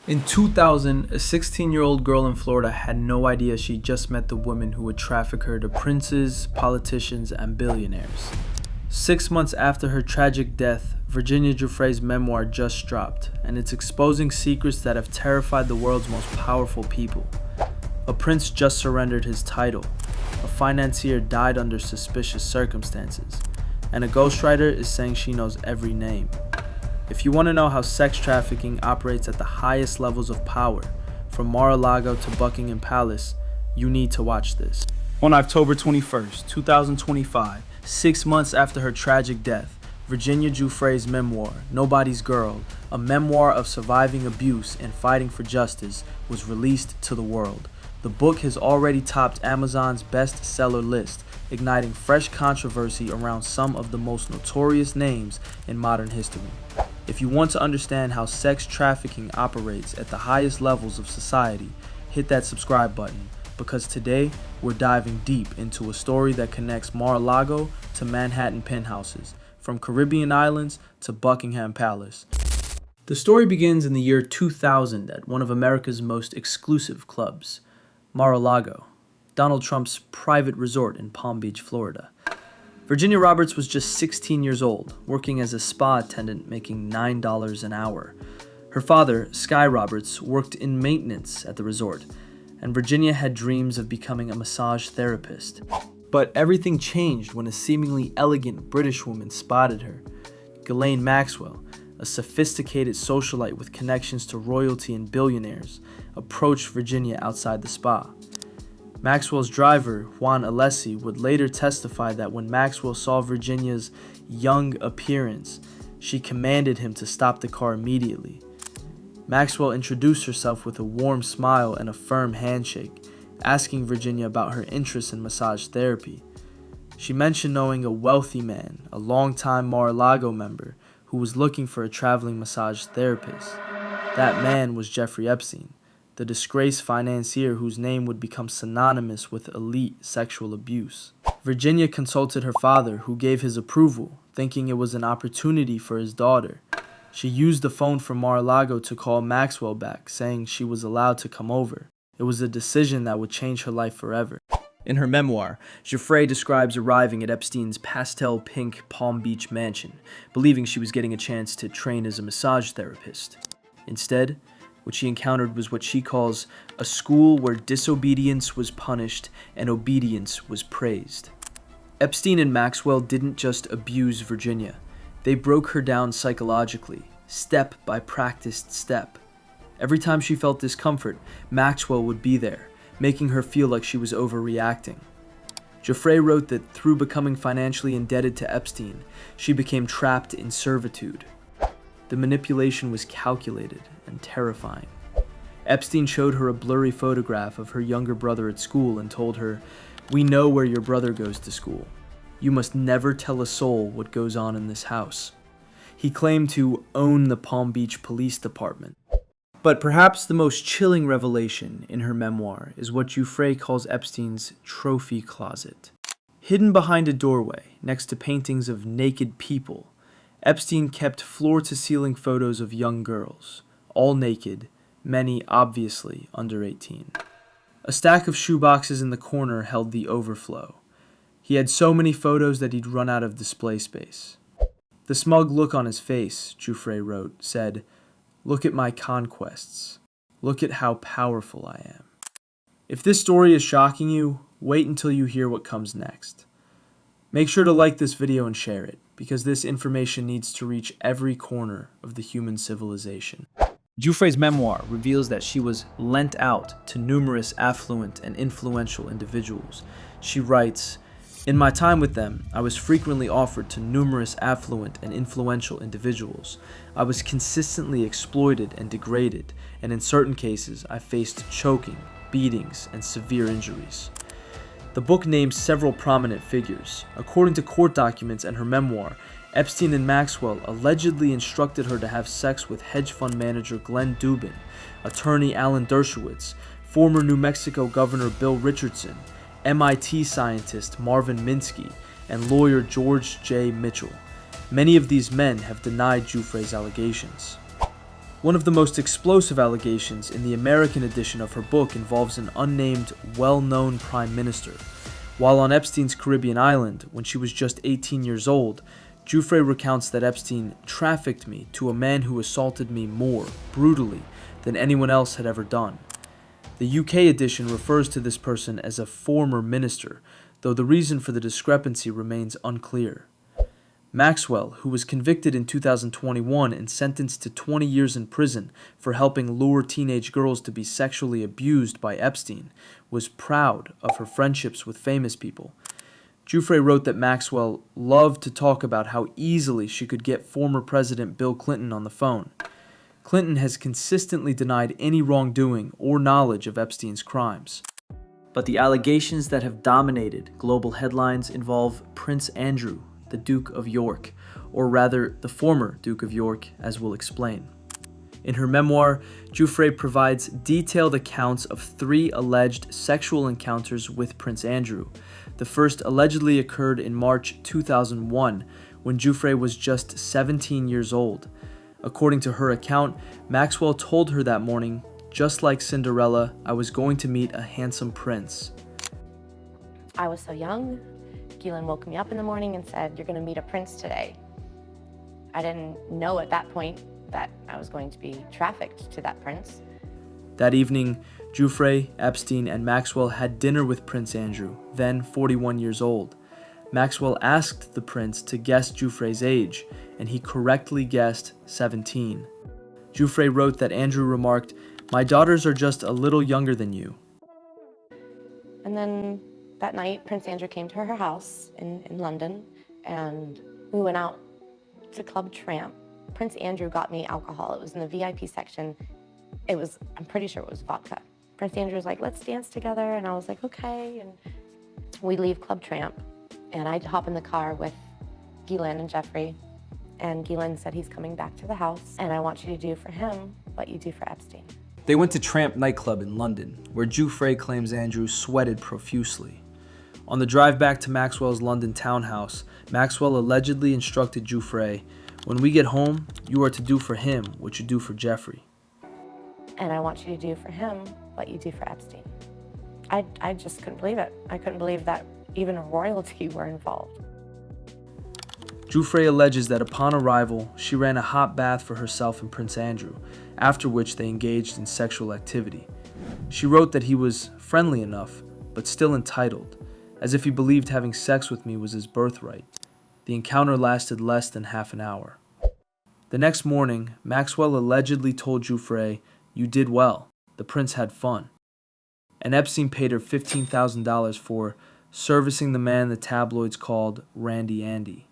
In 2000, a 16-year-old girl in Florida had no idea she just met the woman who would traffic her to princes, politicians, and billionaires. 6 months after her tragic death, Virginia Giuffre's memoir just dropped, and it's exposing secrets that have terrified the world's most powerful people. A prince just surrendered his title, a financier died under suspicious circumstances, and a ghostwriter is saying she knows every name. If you want to know how sex trafficking operates at the highest levels of power, from Mar-a-Lago to Buckingham Palace, you need to watch this. On October 21st, 2025, 6 months after her tragic death, Virginia Giuffre's memoir, Nobody's Girl, a memoir of surviving abuse and fighting for justice, was released to the world. The book has already topped Amazon's bestseller list, igniting fresh controversy around some of the most notorious names in modern history. If you want to understand how sex trafficking operates at the highest levels of society, hit that subscribe button, because today we're diving deep into a story that connects Mar-a-Lago to Manhattan penthouses, from Caribbean islands to Buckingham Palace. The story begins in the year 2000 at one of America's most exclusive clubs, Mar-a-Lago, Donald Trump's private resort in Palm Beach, Florida. Virginia Roberts was just 16 years old, working as a spa attendant making $9 an hour. Her father, Sky Roberts, worked in maintenance at the resort, and Virginia had dreams of becoming a massage therapist. But everything changed when a seemingly elegant British woman spotted her. Ghislaine Maxwell, a sophisticated socialite with connections to royalty and billionaires, approached Virginia outside the spa. Maxwell's driver, Juan Alessi, would later testify that when Maxwell saw Virginia's young appearance, she commanded him to stop the car immediately. Maxwell introduced herself with a warm smile and a firm handshake, asking Virginia about her interest in massage therapy. She mentioned knowing a wealthy man, a longtime Mar-a-Lago member, who was looking for a traveling massage therapist. That man was Jeffrey Epstein, the disgraced financier whose name would become synonymous with elite sexual abuse. Virginia consulted her father, who gave his approval, thinking it was an opportunity for his daughter. She used the phone from Mar-a-Lago to call Maxwell back, saying she was allowed to come over. It was a decision that would change her life forever. In her memoir, Giuffre describes arriving at Epstein's pastel pink Palm Beach mansion, believing she was getting a chance to train as a massage therapist. Instead, what she encountered was what she calls a school where disobedience was punished and obedience was praised. Epstein and Maxwell didn't just abuse Virginia. They broke her down psychologically, step by practiced step. Every time she felt discomfort, Maxwell would be there, making her feel like she was overreacting. Giuffre wrote that through becoming financially indebted to Epstein, she became trapped in servitude. The manipulation was calculated and terrifying. Epstein showed her a blurry photograph of her younger brother at school and told her, "We know where your brother goes to school. You must never tell a soul what goes on in this house." He claimed to own the Palm Beach Police Department. But perhaps the most chilling revelation in her memoir is what Giuffre calls Epstein's trophy closet. Hidden behind a doorway, next to paintings of naked people, Epstein kept floor-to-ceiling photos of young girls, all naked, many obviously under 18. A stack of shoeboxes in the corner held the overflow. He had so many photos that he'd run out of display space. The smug look on his face, Giuffre wrote, said, "Look at my conquests. Look at how powerful I am." If this story is shocking you, wait until you hear what comes next. Make sure to like this video and share it, because this information needs to reach every corner of the human civilization. Giuffre's memoir reveals that she was lent out to numerous affluent and influential individuals. She writes, "In my time with them, I was frequently offered to numerous affluent and influential individuals. I was consistently exploited and degraded, and in certain cases, I faced choking, beatings, and severe injuries." The book names several prominent figures. According to court documents and her memoir, Epstein and Maxwell allegedly instructed her to have sex with hedge fund manager Glenn Dubin, attorney Alan Dershowitz, former New Mexico Governor Bill Richardson, MIT scientist Marvin Minsky, and lawyer George J. Mitchell. Many of these men have denied Giuffre's allegations. One of the most explosive allegations in the American edition of her book involves an unnamed, well-known prime minister. While on Epstein's Caribbean island, when she was just 18 years old, Giuffre recounts that Epstein trafficked me to a man who assaulted me more brutally than anyone else had ever done. The UK edition refers to this person as a former minister, though the reason for the discrepancy remains unclear. Maxwell, who was convicted in 2021 and sentenced to 20 years in prison for helping lure teenage girls to be sexually abused by Epstein, was proud of her friendships with famous people. Giuffre wrote that Maxwell loved to talk about how easily she could get former President Bill Clinton on the phone. Clinton has consistently denied any wrongdoing or knowledge of Epstein's crimes. But the allegations that have dominated global headlines involve Prince Andrew, the Duke of York, or rather the former Duke of York, as we'll explain. In her memoir, Giuffre provides detailed accounts of 3 alleged sexual encounters with Prince Andrew. The first allegedly occurred in March 2001, when Giuffre was just 17 years old. According to her account, Maxwell told her that morning, "Just like Cinderella, I was going to meet a handsome prince." I was so young. Ghislaine woke me up in the morning and said, "You're going to meet a prince today." I didn't know at that point that I was going to be trafficked to that prince. That evening, Giuffre, Epstein, and Maxwell had dinner with Prince Andrew, then 41 years old. Maxwell asked the prince to guess Giuffre's age, and he correctly guessed 17. Giuffre wrote that Andrew remarked, "My daughters are just a little younger than you." And then that night, Prince Andrew came to her house in London, and we went out to Club Tramp. Prince Andrew got me alcohol. It was in the VIP section. I'm pretty sure it was vodka. Prince Andrew was like, "Let's dance together," and I was like, "Okay." And we leave Club Tramp, and I hop in the car with Ghislaine and Jeffrey, and Ghislaine said, "He's coming back to the house, and I want you to do for him what you do for Epstein." They went to Tramp nightclub in London, where Giuffre claims Andrew sweated profusely. On the drive back to Maxwell's London townhouse, Maxwell allegedly instructed Giuffre, "When we get home, you are to do for him what you do for Jeffrey." And I want you to do for him what you do for Epstein. I just couldn't believe it. I couldn't believe that even royalty were involved. Giuffre alleges that upon arrival, she ran a hot bath for herself and Prince Andrew, after which they engaged in sexual activity. She wrote that he was friendly enough, but still entitled, as if he believed having sex with me was his birthright. The encounter lasted less than half an hour. The next morning, Maxwell allegedly told Giuffre, "You did well. The prince had fun." And Epstein paid her $15,000 for servicing the man the tabloids called Randy Andy.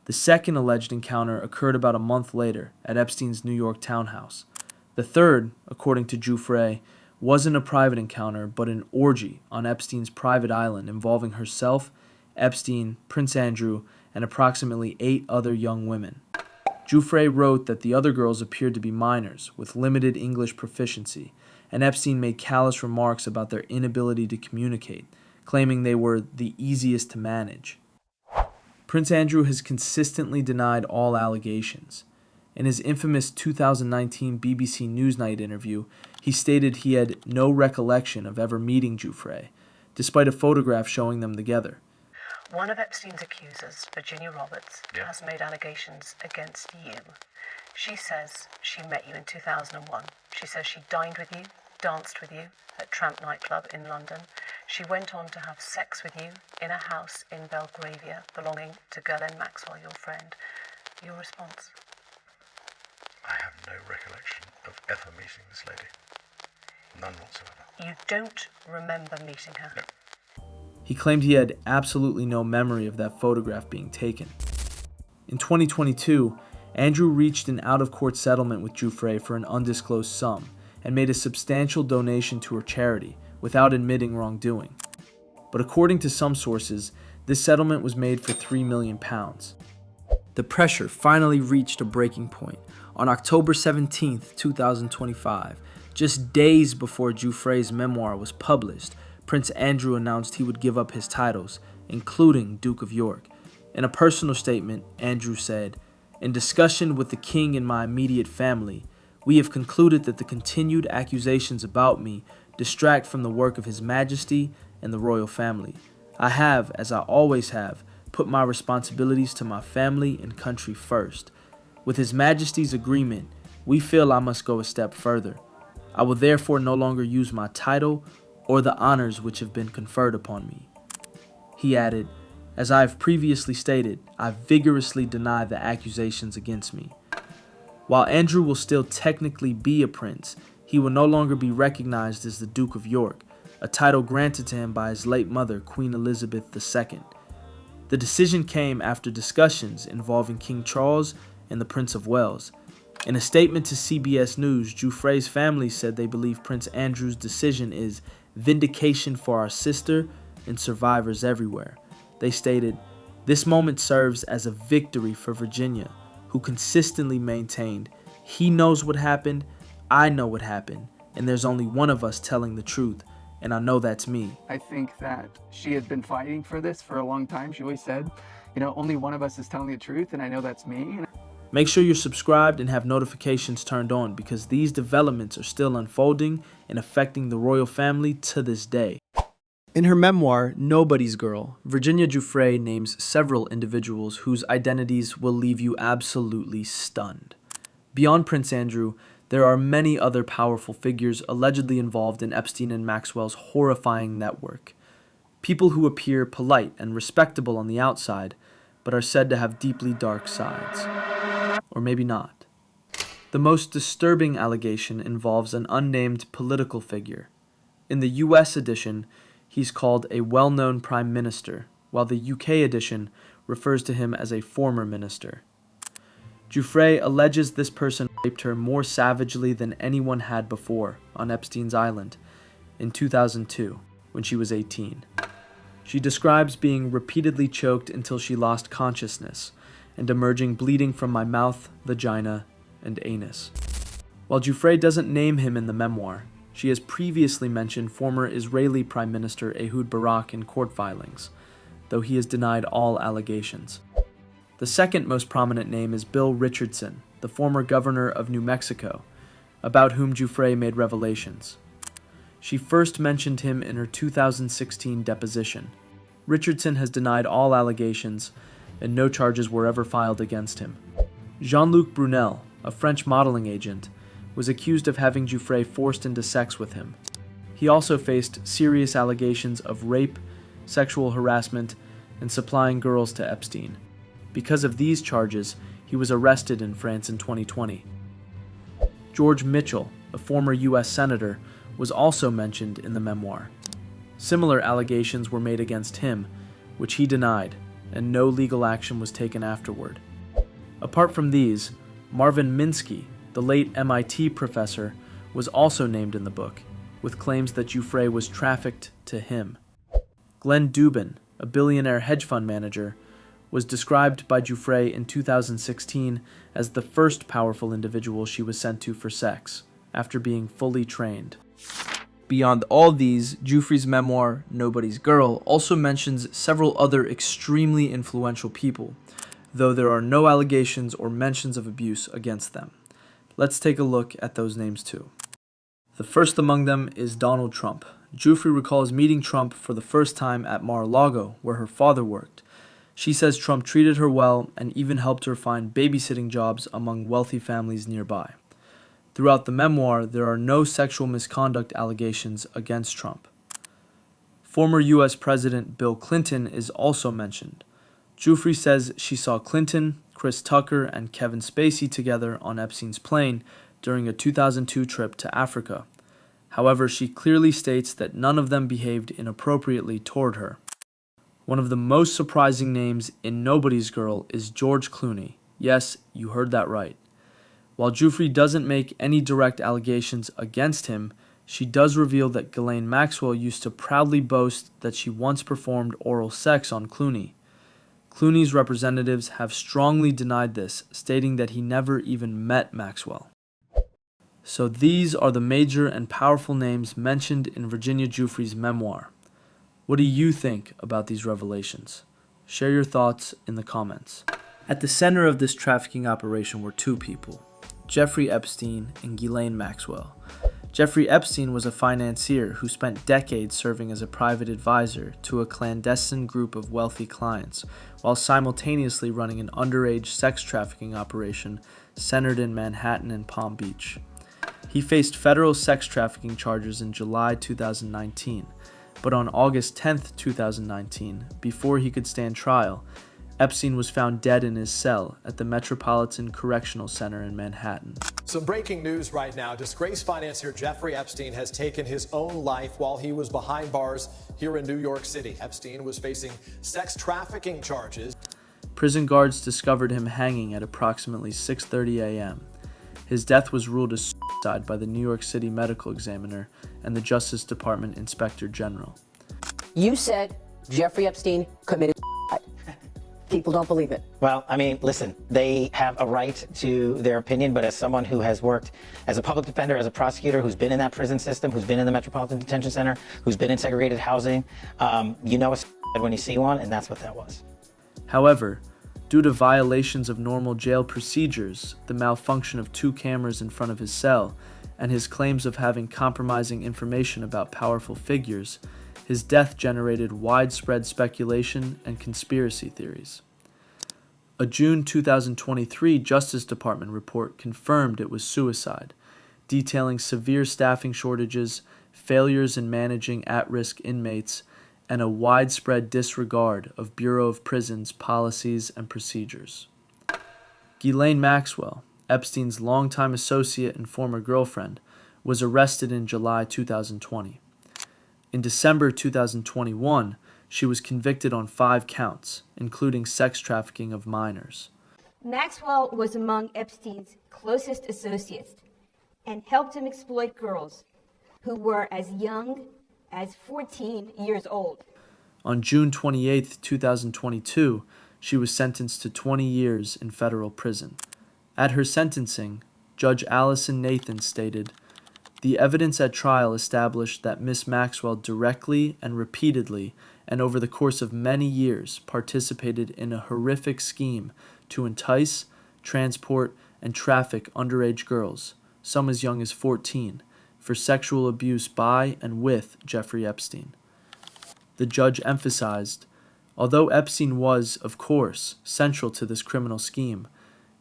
The second alleged encounter occurred about a month later at Epstein's New York townhouse. The third, according to Giuffre, wasn't a private encounter, but an orgy on Epstein's private island involving herself, Epstein, Prince Andrew, and approximately 8 other young women. Giuffre wrote that the other girls appeared to be minors with limited English proficiency, and Epstein made callous remarks about their inability to communicate, claiming they were the easiest to manage. Prince Andrew has consistently denied all allegations. In his infamous 2019 BBC Newsnight interview, he stated he had no recollection of ever meeting Giuffre, despite a photograph showing them together. One of Epstein's accusers, Virginia Roberts, has made allegations against you. She says she met you in 2001. She says she dined with you, danced with you at Tramp nightclub in London. She went on to have sex with you in a house in Belgravia belonging to Ghislaine Maxwell, your friend. Your response? I have no recollection of ever meeting this lady. None whatsoever. You don't remember meeting her? No. He claimed he had absolutely no memory of that photograph being taken. In 2022, Andrew reached an out-of-court settlement with Giuffre for an undisclosed sum and made a substantial donation to her charity without admitting wrongdoing. But according to some sources, this settlement was made for £3 million. The pressure finally reached a breaking point on October 17, 2025, just days before Giuffre's memoir was published. Prince Andrew announced he would give up his titles, including Duke of York. In a personal statement, Andrew said, "In discussion with the king and my immediate family, We have concluded that the continued accusations about me distract from the work of His Majesty and the royal family. I have, as I always have, put my responsibilities to my family and country first. With His Majesty's agreement, we feel I must go a step further. I will therefore no longer use my title or the honors which have been conferred upon me. He added, as I have previously stated, I vigorously deny the accusations against me. While Andrew will still technically be a prince, he will no longer be recognized as the Duke of York, a title granted to him by his late mother, Queen Elizabeth II. The decision came after discussions involving King Charles and the Prince of Wales. In a statement to CBS News, Giuffre's family said they believe Prince Andrew's decision is vindication for our sister and survivors everywhere. They stated, "This moment serves as a victory for Virginia, who consistently maintained, he knows what happened, I know what happened, and there's only one of us telling the truth, and I know that's me." I think that she had been fighting for this for a long time. She always said, only one of us is telling the truth, and I know that's me. Make sure you're subscribed and have notifications turned on because these developments are still unfolding and affecting the royal family to this day. In her memoir, Nobody's Girl, Virginia Giuffre names several individuals whose identities will leave you absolutely stunned. Beyond Prince Andrew, there are many other powerful figures allegedly involved in Epstein and Maxwell's horrifying network. People who appear polite and respectable on the outside, but are said to have deeply dark sides. Or maybe not. The most disturbing allegation involves an unnamed political figure. In the US edition, he's called a well-known prime minister, while the UK edition refers to him as a former minister. Giuffre alleges this person raped her more savagely than anyone had before on Epstein's Island in 2002, when she was 18. She describes being repeatedly choked until she lost consciousness and emerging bleeding from my mouth, vagina, and anus. While Giuffre doesn't name him in the memoir, she has previously mentioned former Israeli Prime Minister Ehud Barak in court filings, though he has denied all allegations. The second most prominent name is Bill Richardson, the former governor of New Mexico, about whom Giuffre made revelations. She first mentioned him in her 2016 deposition. Richardson has denied all allegations, and no charges were ever filed against him. Jean-Luc Brunel, a French modeling agent, was accused of having Giuffre forced into sex with him. He also faced serious allegations of rape, sexual harassment, and supplying girls to Epstein. Because of these charges, he was arrested in France in 2020. George Mitchell, a former U.S. senator, was also mentioned in the memoir. Similar allegations were made against him, which he denied, and no legal action was taken afterward. Apart from these, Marvin Minsky, the late MIT professor, was also named in the book, with claims that Giuffre was trafficked to him. Glenn Dubin, a billionaire hedge fund manager, was described by Giuffre in 2016 as the first powerful individual she was sent to for sex, after being fully trained. Beyond all these, Giuffre's memoir, Nobody's Girl, also mentions several other extremely influential people, though there are no allegations or mentions of abuse against them. Let's take a look at those names too. The first among them is Donald Trump. Giuffre recalls meeting Trump for the first time at Mar-a-Lago, where her father worked. She says Trump treated her well and even helped her find babysitting jobs among wealthy families nearby. Throughout the memoir, there are no sexual misconduct allegations against Trump. Former U.S. President Bill Clinton is also mentioned. Giuffre says she saw Clinton, Chris Tucker, and Kevin Spacey together on Epstein's plane during a 2002 trip to Africa. However, she clearly states that none of them behaved inappropriately toward her. One of the most surprising names in Nobody's Girl is George Clooney. Yes, you heard that right. While Giuffre doesn't make any direct allegations against him, she does reveal that Ghislaine Maxwell used to proudly boast that she once performed oral sex on Clooney. Clooney's representatives have strongly denied this, stating that he never even met Maxwell. So these are the major and powerful names mentioned in Virginia Giuffre's memoir. What do you think about these revelations? Share your thoughts in the comments. At the center of this trafficking operation were two people. Jeffrey Epstein, and Ghislaine Maxwell. Jeffrey Epstein was a financier who spent decades serving as a private advisor to a clandestine group of wealthy clients, while simultaneously running an underage sex trafficking operation centered in Manhattan and Palm Beach. He faced federal sex trafficking charges in July 2019, but on August 10, 2019, before he could stand trial, Epstein was found dead in his cell at the Metropolitan Correctional Center in Manhattan. Some breaking news right now. Disgraced financier Jeffrey Epstein has taken his own life while he was behind bars here in New York City. Epstein was facing sex trafficking charges. Prison guards discovered him hanging at approximately 6:30 a.m. His death was ruled a suicide by the New York City medical examiner and the Justice Department Inspector General. You said Jeffrey Epstein committed suicide. People don't believe it. Well, I mean, listen, they have a right to their opinion, but as someone who has worked as a public defender, as a prosecutor, who's been in that prison system, who's been in the Metropolitan Detention Center, who's been in segregated housing, you know a suicide when you see one, and that's what that was. However, due to violations of normal jail procedures, the malfunction of 2 cameras in front of his cell, and his claims of having compromising information about powerful figures, his death generated widespread speculation and conspiracy theories. A June 2023 Justice Department report confirmed it was suicide, detailing severe staffing shortages, failures in managing at-risk inmates, and a widespread disregard of Bureau of Prisons policies and procedures. Ghislaine Maxwell, Epstein's longtime associate and former girlfriend, was arrested in July 2020. In December 2021, she was convicted on 5 counts, including sex trafficking of minors. Maxwell was among Epstein's closest associates and helped him exploit girls who were as young as 14 years old. On June 28, 2022, she was sentenced to 20 years in federal prison. At her sentencing, Judge Allison Nathan stated, "The evidence at trial established that Miss Maxwell directly and repeatedly and over the course of many years participated in a horrific scheme to entice, transport, and traffic underage girls, some as young as 14, for sexual abuse by and with Jeffrey Epstein." The judge emphasized, although Epstein was, of course, central to this criminal scheme,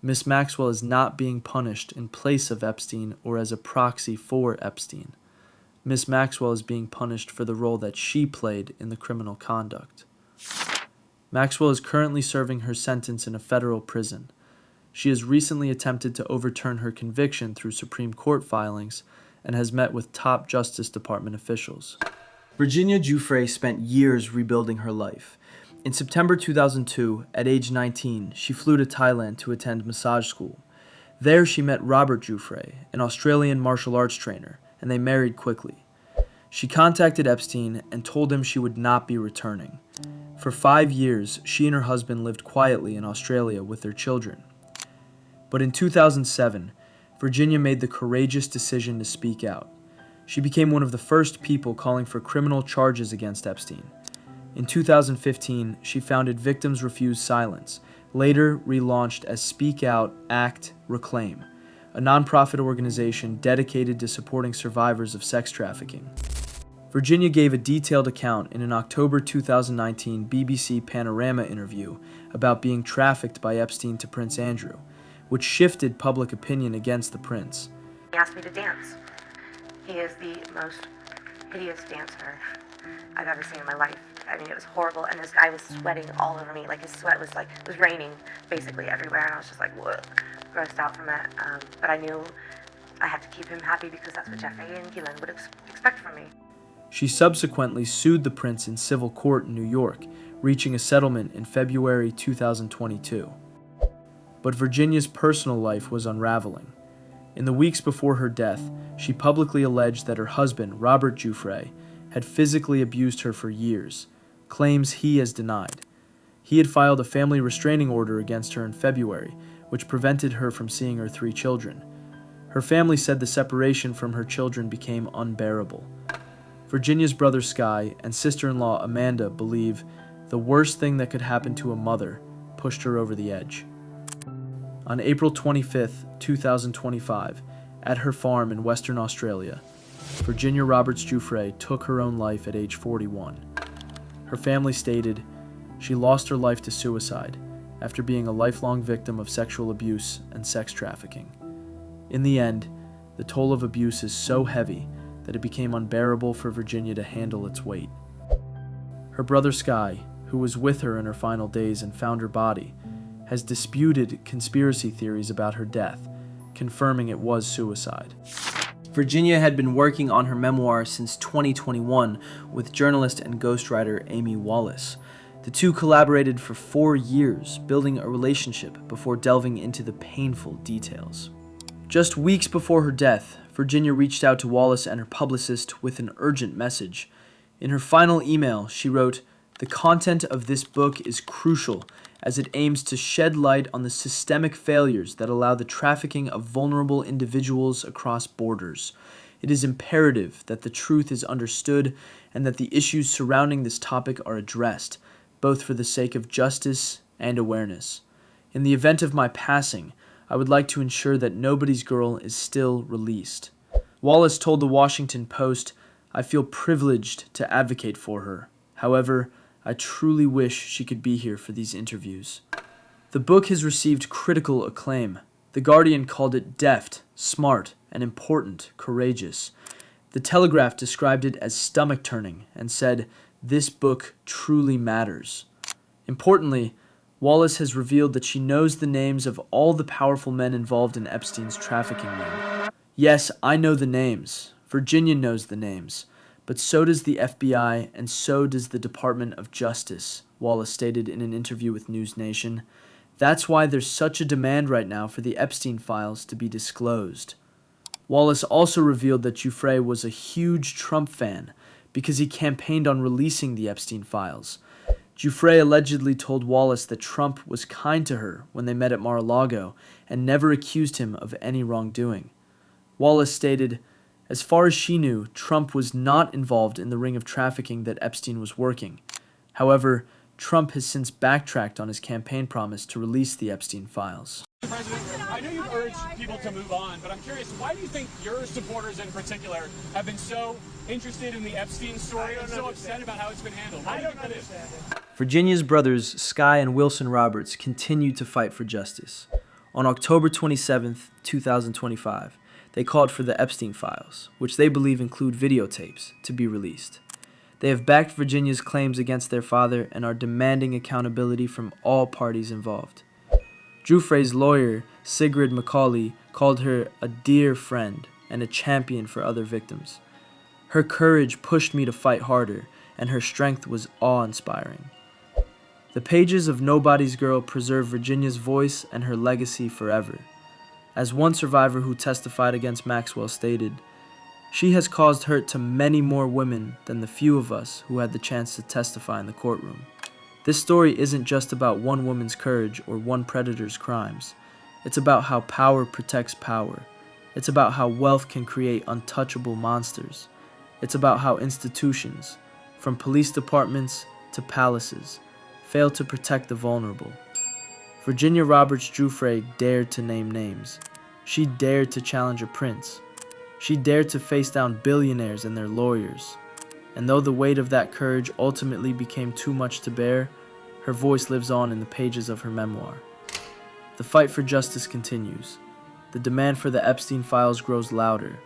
Miss Maxwell is not being punished in place of Epstein or as a proxy for Epstein. Miss Maxwell is being punished for the role that she played in the criminal conduct. Maxwell is currently serving her sentence in a federal prison. She has recently attempted to overturn her conviction through Supreme Court filings and has met with top Justice Department officials. Virginia Giuffre spent years rebuilding her life. In September 2002, at age 19, she flew to Thailand to attend massage school. There she met Robert Giuffre, an Australian martial arts trainer, and they married quickly. She contacted Epstein and told him she would not be returning. For 5 years, she and her husband lived quietly in Australia with their children. But in 2007, Virginia made the courageous decision to speak out. She became one of the first people calling for criminal charges against Epstein. In 2015, she founded Victims Refuse Silence, later relaunched as Speak Out, Act, Reclaim, a nonprofit organization dedicated to supporting survivors of sex trafficking. Virginia gave a detailed account in an October 2019 BBC Panorama interview about being trafficked by Epstein to Prince Andrew, which shifted public opinion against the prince. He asked me to dance. He is the most hideous dancer I've ever seen in my life. I mean, it was horrible, and this guy was sweating all over me. Like, his sweat was like, it was raining basically everywhere, and I was just like, whoa, grossed out from it. But I knew I had to keep him happy because that's what Jeffrey and Ghislaine would expect from me. She subsequently sued the prince in civil court in New York, reaching a settlement in February 2022. But Virginia's personal life was unraveling. In the weeks before her death, she publicly alleged that her husband, Robert Giuffre, had physically abused her for years, claims he has denied. He had filed a family restraining order against her in February, which prevented her from seeing her 3 children. Her family said the separation from her children became unbearable. Virginia's brother Sky and sister-in-law Amanda believe the worst thing that could happen to a mother pushed her over the edge. On April 25, 2025, at her farm in Western Australia, Virginia Roberts Giuffre took her own life at age 41. Her family stated she lost her life to suicide after being a lifelong victim of sexual abuse and sex trafficking. In the end, the toll of abuse is so heavy that it became unbearable for Virginia to handle its weight. Her brother Sky, who was with her in her final days and found her body, has disputed conspiracy theories about her death, confirming it was suicide. Virginia had been working on her memoir since 2021 with journalist and ghostwriter Amy Wallace. The two collaborated for 4 years, building a relationship before delving into the painful details. Just weeks before her death, Virginia reached out to Wallace and her publicist with an urgent message. In her final email, she wrote, "The content of this book is crucial as it aims to shed light on the systemic failures that allow the trafficking of vulnerable individuals across borders. It is imperative that the truth is understood and that the issues surrounding this topic are addressed, both for the sake of justice and awareness. In the event of my passing, I would like to ensure that nobody's girl is still released." Wallace told the Washington Post, "I feel privileged to advocate for her. However, I truly wish she could be here for these interviews." The book has received critical acclaim. The Guardian called it deft, smart, and important, courageous. The Telegraph described it as stomach-turning and said, "This book truly matters." Importantly, Wallace has revealed that she knows the names of all the powerful men involved in Epstein's trafficking ring. "Yes, I know the names. Virginia knows the names. But so does the FBI, and so does the Department of Justice," Wallace stated in an interview with News Nation. "That's why there's such a demand right now for the Epstein files to be disclosed." Wallace also revealed that Giuffre was a huge Trump fan because he campaigned on releasing the Epstein files. Giuffre allegedly told Wallace that Trump was kind to her when they met at Mar-a-Lago and never accused him of any wrongdoing. Wallace stated, "As far as she knew, Trump was not involved in the ring of trafficking that Epstein was working. However, Trump has since backtracked on his campaign promise to release the Epstein files." President, I know you've urged people to move on, but I'm curious, why do you think your supporters in particular have been so interested in the Epstein story and so upset about how it's been handled? Why do you think that is? Virginia's brothers, Sky and Wilson Roberts, continued to fight for justice. On October 27, 2025, they called for the Epstein files, which they believe include videotapes, to be released. They have backed Virginia's claims against their father and are demanding accountability from all parties involved. Giuffre's lawyer, Sigrid McCauley, called her a dear friend and a champion for other victims. "Her courage pushed me to fight harder, and her strength was awe-inspiring." The pages of Nobody's Girl preserve Virginia's voice and her legacy forever. As one survivor who testified against Maxwell stated, "She has caused hurt to many more women than the few of us who had the chance to testify in the courtroom." This story isn't just about one woman's courage or one predator's crimes. It's about how power protects power. It's about how wealth can create untouchable monsters. It's about how institutions, from police departments to palaces, fail to protect the vulnerable. Virginia Roberts Giuffre dared to name names. She dared to challenge a prince. She dared to face down billionaires and their lawyers. And though the weight of that courage ultimately became too much to bear, her voice lives on in the pages of her memoir. The fight for justice continues. The demand for the Epstein files grows louder,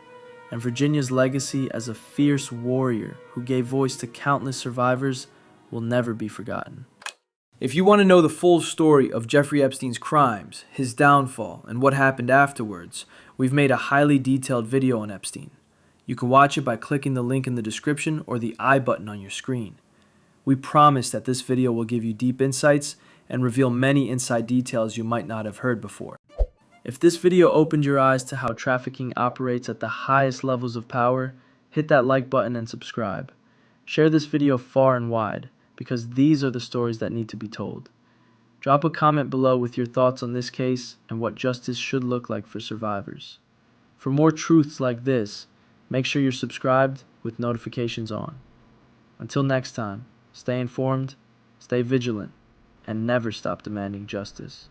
and Virginia's legacy as a fierce warrior who gave voice to countless survivors will never be forgotten. If you want to know the full story of Jeffrey Epstein's crimes, his downfall, and what happened afterwards, we've made a highly detailed video on Epstein. You can watch it by clicking the link in the description or the I button on your screen. We promise that this video will give you deep insights and reveal many inside details you might not have heard before. If this video opened your eyes to how trafficking operates at the highest levels of power, hit that like button and subscribe. Share this video far and wide, because these are the stories that need to be told. Drop a comment below with your thoughts on this case and what justice should look like for survivors. For more truths like this, make sure you're subscribed with notifications on. Until next time, stay informed, stay vigilant, and never stop demanding justice.